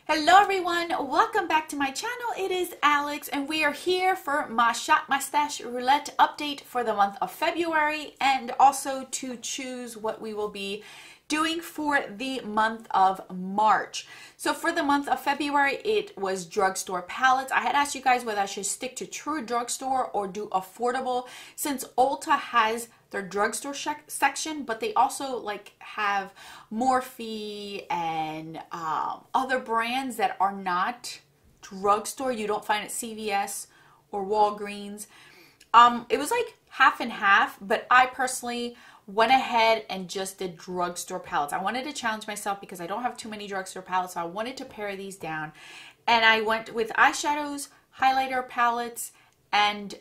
Hello everyone, welcome back to my channel. It is Alex and we are here for my Shop My Stash Roulette update for the month of February and also to choose what we will be doing for the month of March. So for the month of February, it was drugstore palettes. I had asked you guys whether I should stick to true drugstore or do affordable, since Ulta has their drugstore section, but they also have Morphe and other brands that are not drugstore. You don't find at CVS or Walgreens. It was like half and half, but I personally went ahead and just did drugstore palettes. I wanted to challenge myself because I don't have too many drugstore palettes, so I wanted to pare these down. And I went with eyeshadows, highlighter palettes, and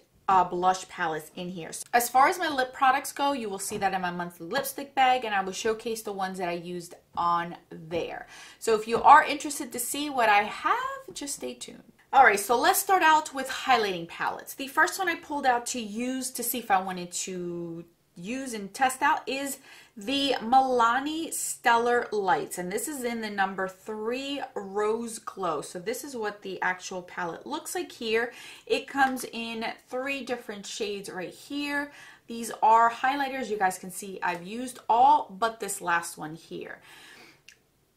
blush palettes in here. So as far as my lip products go, you will see that in my monthly lipstick bag, and I will showcase the ones that I used on there. So if you are interested to see what I have, just stay tuned. Alright, so let's start out with highlighting palettes. The first one I pulled out to use to see if I wanted to use and test out is the Milani Stellar Lights, and this is in the number 3 Rose Glow. So this is what the actual palette looks like here. It comes in 3 different shades right here. These are highlighters. You guys can see I've used all but this last one here.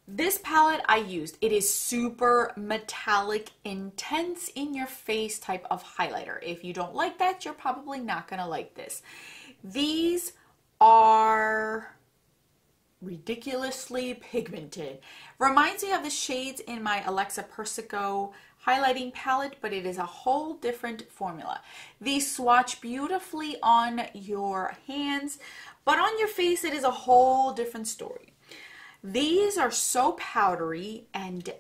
This palette I used, it is super metallic, intense in your face type of highlighter. If you don't like that, you're probably not gonna like this. These are ridiculously pigmented. Reminds me of the shades in my Alexa Persico highlighting palette, but it is a whole different formula. These swatch beautifully on your hands, but on your face it is a whole different story. These are so powdery and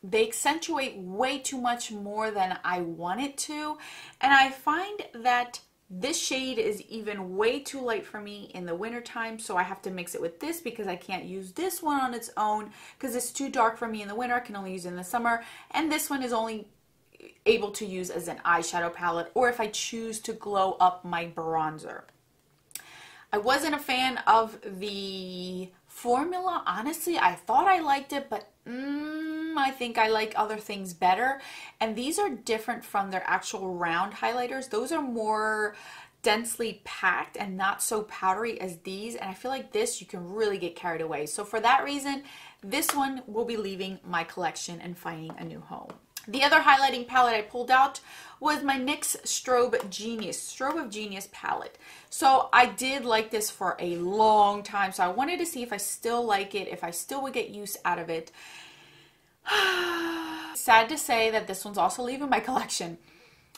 they accentuate way too much more than I want it to, and I find that this shade is even way too light for me in the winter time, so I have to mix it with this because I can't use this one on its own because it's too dark for me in the winter. I can only use it in the summer, and this one is only able to use as an eyeshadow palette or if I choose to glow up my bronzer. I wasn't a fan of the formula, honestly. I thought I liked it, but I think I like other things better. And these are different from their actual round highlighters. Those are more densely packed and not so powdery as these. And I feel like this, you can really get carried away. So for that reason, this one will be leaving my collection and finding a new home. The other highlighting palette I pulled out was my NYX Strobe Genius palette. So I did like this for a long time, so I wanted to see if I still like it, if I still would get use out of it. Sad to say that this one's also leaving my collection.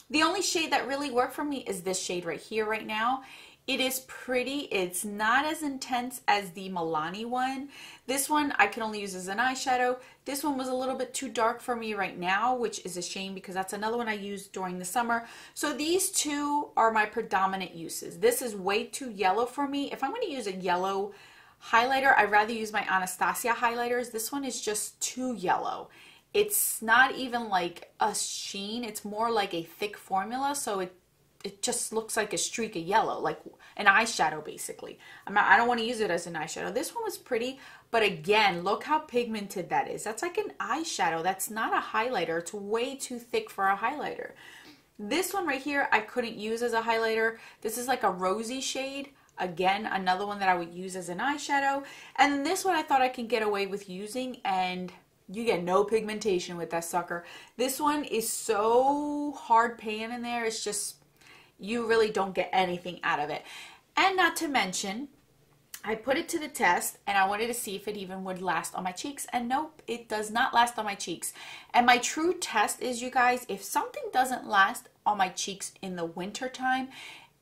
The only shade that really worked for me is this shade right here right now. It is pretty. It's not as intense as the Milani one. This one I can only use as an eyeshadow. This one was a little bit too dark for me right now, which is a shame because that's another one I used during the summer. So these two are my predominant uses. This is way too yellow for me. If I'm going to use a yellow highlighter, I'd rather use my Anastasia highlighters. This one is just too yellow. It's not even like a sheen. It's more like a thick formula, so it just looks like a streak of yellow, like an eyeshadow basically. I don't want to use it as an eyeshadow. This one was pretty, but again, look how pigmented that is. That's like an eyeshadow. That's not a highlighter. It's way too thick for a highlighter. This one right here, I couldn't use as a highlighter. This is like a rosy shade. Again, another one that I would use as an eyeshadow. And then this one I thought I can get away with using, and you get no pigmentation with that sucker. This one is so hard pan in there. It's just, you really don't get anything out of it. And not to mention, I put it to the test and I wanted to see if it even would last on my cheeks, and nope, it does not last on my cheeks. And my true test is, you guys, if something doesn't last on my cheeks in the winter time,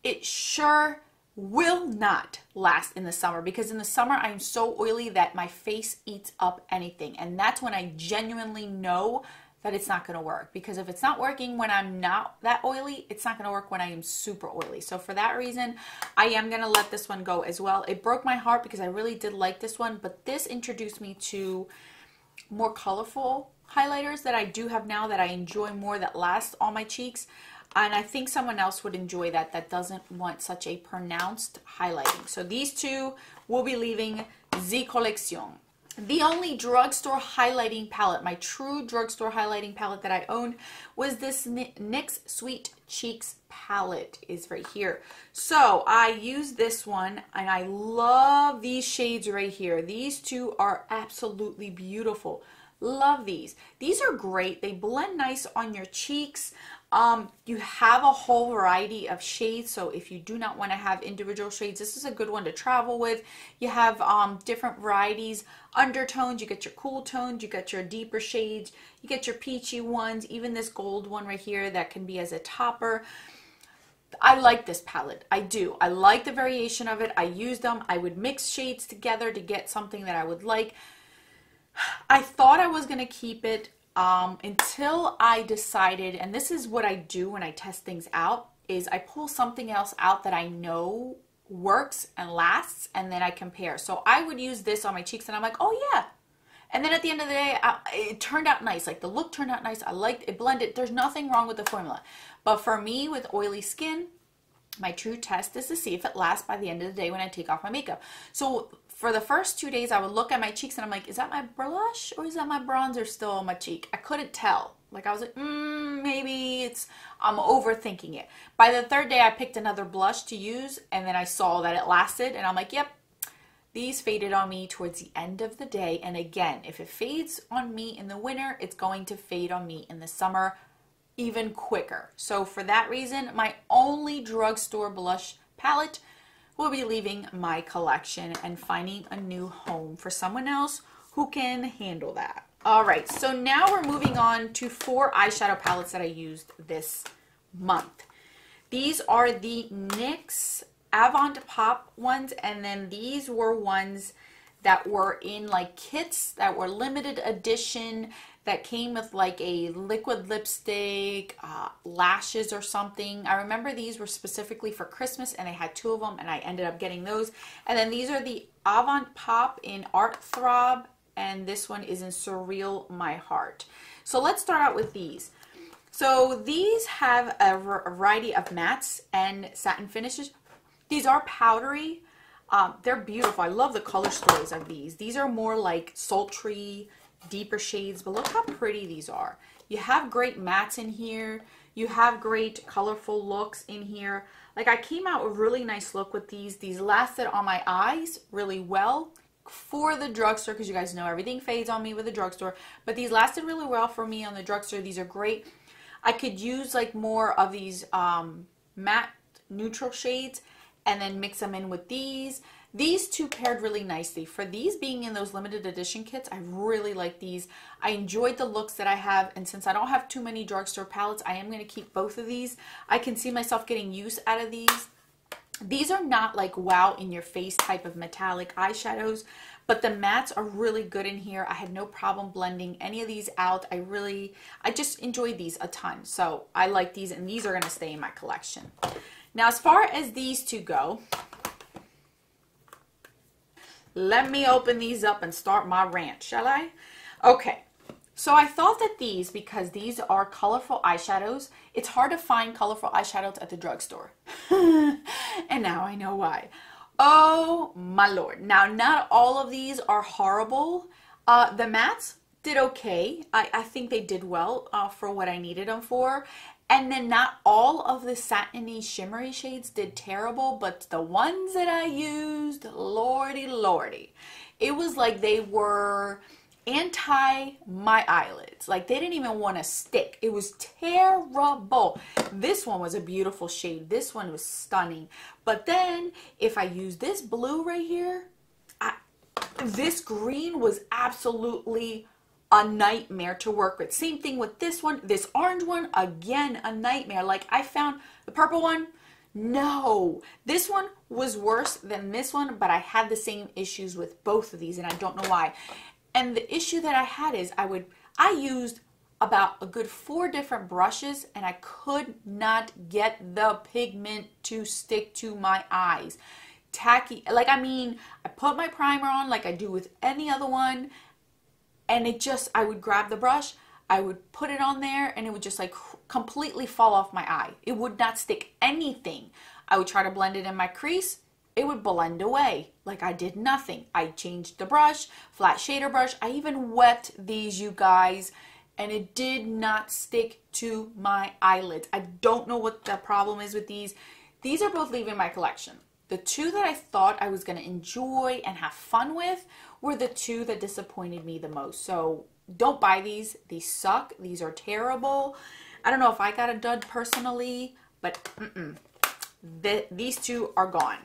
it sure will not last in the summer, because in the summer I am so oily that my face eats up anything, and that's when I genuinely know that it's not going to work. Because if it's not working when I'm not that oily, it's not going to work when I am super oily. So for that reason, I am going to let this one go as well. It broke my heart because I really did like this one, but this introduced me to more colorful highlighters that I do have now that I enjoy more, that last on my cheeks. And I think someone else would enjoy that, that doesn't want such a pronounced highlighting. So these two will be leaving the collection. The only drugstore highlighting palette, my true drugstore highlighting palette that I owned, was this NYX Sweet Cheeks palette is right here. So I use this one and I love these shades right here. These two are absolutely beautiful. Love these. These are great. They blend nice on your cheeks. You have a whole variety of shades, so if you do not want to have individual shades, this is a good one to travel with. You have different varieties, undertones, you get your cool tones, you get your deeper shades, you get your peachy ones, even this gold one right here that can be as a topper. I like this palette. I do. I like the variation of it. I use them. I would mix shades together to get something that I would like. I thought I was going to keep it until I decided, and this is what I do when I test things out, is I pull something else out that I know works and lasts, and then I compare. So I would use this on my cheeks and I'm like, oh yeah. And then at the end of the day, it turned out nice. Like the look turned out nice. I liked it blended. There's nothing wrong with the formula. But for me with oily skin, my true test is to see if it lasts by the end of the day when I take off my makeup. So for the first 2 days, I would look at my cheeks and I'm like, is that my blush or is that my bronzer still on my cheek? I couldn't tell. Like I was like, maybe I'm overthinking it. By the third day, I picked another blush to use and then I saw that it lasted and I'm like, yep, these faded on me towards the end of the day. And again, if it fades on me in the winter, it's going to fade on me in the summer even quicker. So for that reason, my only drugstore blush palette will be leaving my collection and finding a new home for someone else who can handle that. All right, so now we're moving on to 4 eyeshadow palettes that I used this month. These are the NYX Avant Pop ones, and then these were ones that were in like kits that were limited edition that came with like a liquid lipstick, lashes or something. I remember these were specifically for Christmas and they had 2 of them and I ended up getting those. And then these are the Avant Pop in Art Throb and this one is in Surreal My Heart. So let's start out with these. So these have a variety of mattes and satin finishes. These are powdery. They're beautiful. I love the color stories of these. These are more like sultry, deeper shades, but look how pretty these are. You have great mattes in here. You have great colorful looks in here. Like I came out with a really nice look with these. These lasted on my eyes really well for the drugstore because you guys know everything fades on me with the drugstore, but these lasted really well for me on the drugstore. These are great. I could use like more of these matte neutral shades and then mix them in with these. These two paired really nicely. For these being in those limited edition kits, I really like these. I enjoyed the looks that I have, and since I don't have too many drugstore palettes, I am going to keep both of these. I can see myself getting use out of these. These are not like wow in your face type of metallic eyeshadows, but the mattes are really good in here. I had no problem blending any of these out. I just enjoyed these a ton. So I like these, and these are going to stay in my collection. Now, as far as these two go, let me open these up and start my rant, shall I? Okay, so I thought that these, because these are colorful eyeshadows, it's hard to find colorful eyeshadows at the drugstore. And now I know why. Oh my lord. Now, not all of these are horrible. The mattes did okay. I think they did well for what I needed them for. And then not all of the satiny shimmery shades did terrible, but the ones that I used, lordy lordy, it was like they were anti my eyelids. Like they didn't even want to stick. It was terrible. This one was a beautiful shade. This one was stunning. But then if I use this blue right here, this green was absolutely a nightmare to work with. Same thing with this one. This orange one, again, a nightmare. Like I found the purple one, no. This one was worse than this one, but I had the same issues with both of these and I don't know why. And the issue that I had is I used about a good 4 different brushes and I could not get the pigment to stick to my eyes. Tacky, like I mean, I put my primer on like I do with any other one, and it just, I would grab the brush, I would put it on there, and it would just like completely fall off my eye. It would not stick anything. I would try to blend it in my crease. it would blend away like I did nothing. I changed the brush, flat shader brush. I even wet these, you guys, and it did not stick to my eyelids. I don't know what the problem is with these. These are both leaving my collection. The two that I thought I was going to enjoy and have fun with were the two that disappointed me the most. So don't buy these. These suck. These are terrible. I don't know if I got a dud personally, but these two are gone.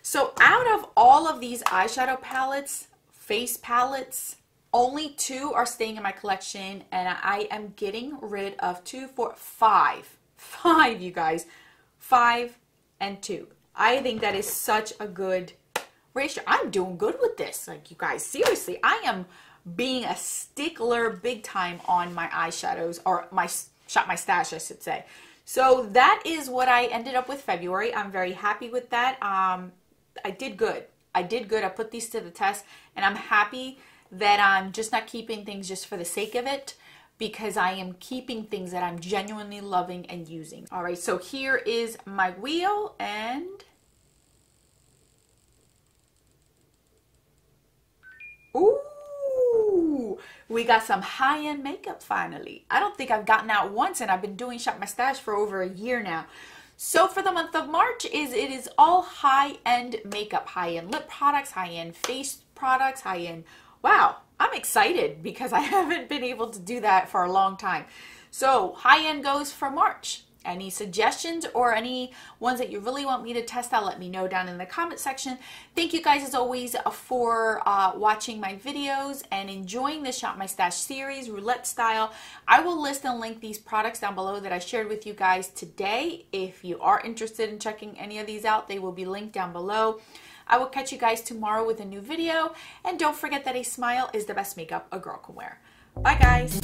So out of all of these eyeshadow palettes, face palettes, only two are staying in my collection, and I am getting rid of 2, 4, 5. 5, you guys. 5 and 2. I think that is such a good ratio. I'm doing good with this. Like, you guys, seriously, I am being a stickler big time on my eyeshadows, or my Shop My Stash, I should say. So that is what I ended up with February. I'm very happy with that. I did good. I did good. I put these to the test, and I'm happy that I'm just not keeping things just for the sake of it, because I am keeping things that I'm genuinely loving and using. All right, so here is my wheel, and ooh, we got some high-end makeup finally. I don't think I've gotten out once, and I've been doing Shop My Stash for over a year now. So for the month of March, it is all high-end makeup, high-end lip products, high-end face products, high-end. Wow, I'm excited because I haven't been able to do that for a long time. So high-end goes for March. Any suggestions or any ones that you really want me to test out, let me know down in the comment section. Thank you guys as always for watching my videos and enjoying the Shop My Stash series, Roulette style. I will list and link these products down below that I shared with you guys today. If you are interested in checking any of these out, they will be linked down below. I will catch you guys tomorrow with a new video. And don't forget that a smile is the best makeup a girl can wear. Bye guys.